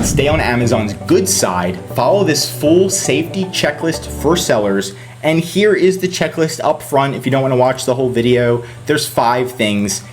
stay on Amazon's good side, follow this full safety checklist for sellers. And here is the checklist up front. If you don't want to watch the whole video, there's 5 things,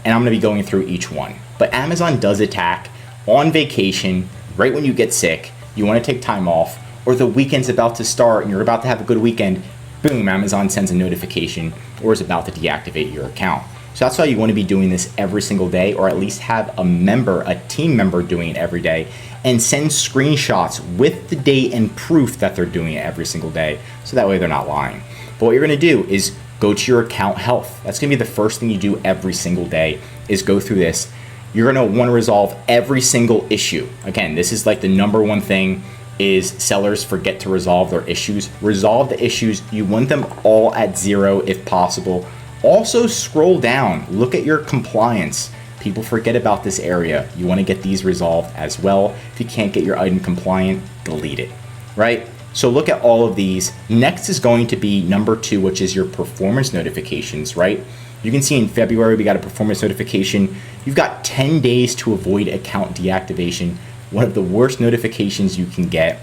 and I'm going to be going through each one. But Amazon does attack on vacation, right when you get sick, you want to take time off, or the weekend's about to start and you're about to have a good weekend, boom, Amazon sends a notification or is about to deactivate your account. So that's why you want to be doing this every single day, or at least have a team member doing it every day, and send screenshots with the date and proof that they're doing it every single day. So that way they're not lying. But what you're going to do is go to your account health. That's going to be the first thing you do every single day, is go through this. You're going to want to resolve every single issue. Again, this is like the number one thing, is sellers forget to resolve their issues. Resolve the issues. You want them all at 0 if possible. Also scroll down, look at your compliance. People forget about this area. You want to get these resolved as well. If you can't get your item compliant, delete it, right? So look at all of these. Next is going to be number 2, which is your performance notifications, right? You can see in February, we got a performance notification. You've got 10 days to avoid account deactivation. One of the worst notifications you can get,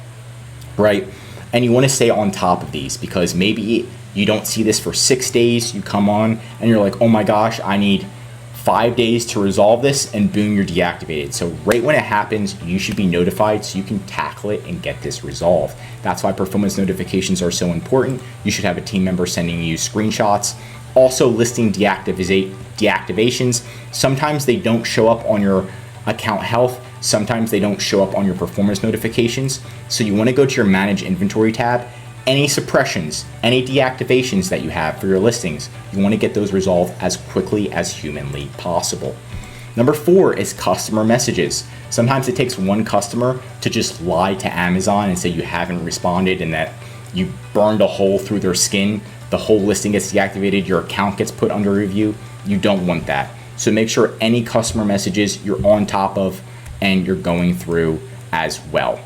right? And you want to stay on top of these, because maybe you don't see this for 6 days. You come on and you're like, oh my gosh, I need 5 days to resolve this, and boom, you're deactivated. So right when it happens, you should be notified so you can tackle it and get this resolved. That's why performance notifications are so important. You should have a team member sending you screenshots. Also listing deactivations. Sometimes they don't show up on your account health. Sometimes they don't show up on your performance notifications. So you want to go to your manage inventory tab. Any suppressions, any deactivations that you have for your listings, you want to get those resolved as quickly as humanly possible. Number 4 is customer messages. Sometimes it takes one customer to just lie to Amazon and say you haven't responded and that you burned a hole through their skin. The whole listing gets deactivated, your account gets put under review. You don't want that. So make sure any customer messages you're on top of and you're going through as well.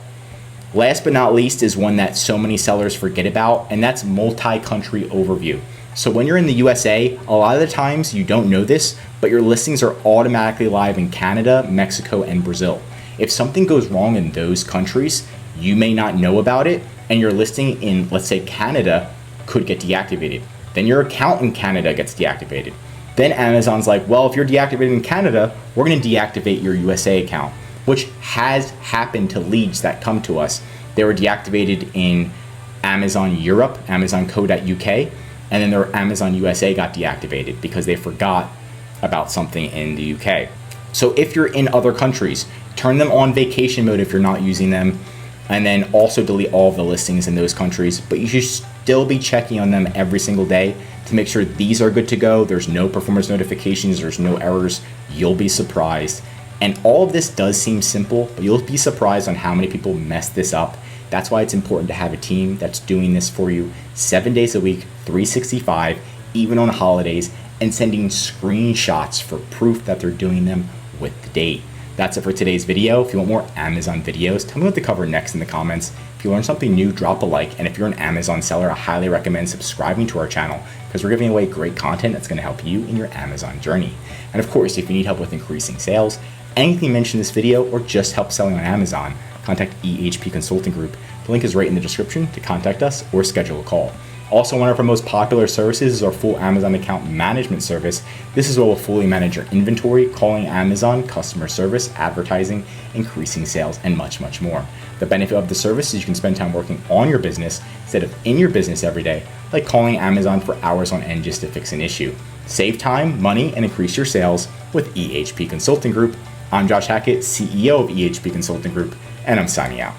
Last but not least is one that so many sellers forget about, and that's multi-country overview. So when you're in the USA, a lot of the times you don't know this, but your listings are automatically live in Canada, Mexico, and Brazil. If something goes wrong in those countries, you may not know about it, and your listing in, let's say, Canada could get deactivated. Then your account in Canada gets deactivated. Then Amazon's like, well, if you're deactivated in Canada, we're going to deactivate your USA account, which has happened to leads that come to us. They were deactivated in Amazon Europe, amazonco.uk, and then their Amazon USA got deactivated because they forgot about something in the UK. So if you're in other countries, turn them on vacation mode if you're not using them, and then also delete all of the listings in those countries. But you should still be checking on them every single day to make sure these are good to go. There's no performance notifications, there's no errors. You'll be surprised. And all of this does seem simple, but you'll be surprised on how many people mess this up. That's why it's important to have a team that's doing this for you 7 days a week, 365, even on holidays, and sending screenshots for proof that they're doing them with the date. That's it for today's video. If you want more Amazon videos, tell me what to cover next in the comments. If you learned something new, drop a like. And if you're an Amazon seller, I highly recommend subscribing to our channel, because we're giving away great content that's going to help you in your Amazon journey. And of course, if you need help with increasing sales, anything mentioned in this video, or just help selling on Amazon, contact EHP Consulting Group. The link is right in the description to contact us or schedule a call. Also, one of our most popular services is our full Amazon account management service. This is where we'll fully manage your inventory, calling Amazon, customer service, advertising, increasing sales, and much, much more. The benefit of the service is you can spend time working on your business instead of in your business every day, like calling Amazon for hours on end just to fix an issue. Save time, money, and increase your sales with EHP Consulting Group. I'm Josh Hackett, CEO of EHP Consulting Group, and I'm signing out.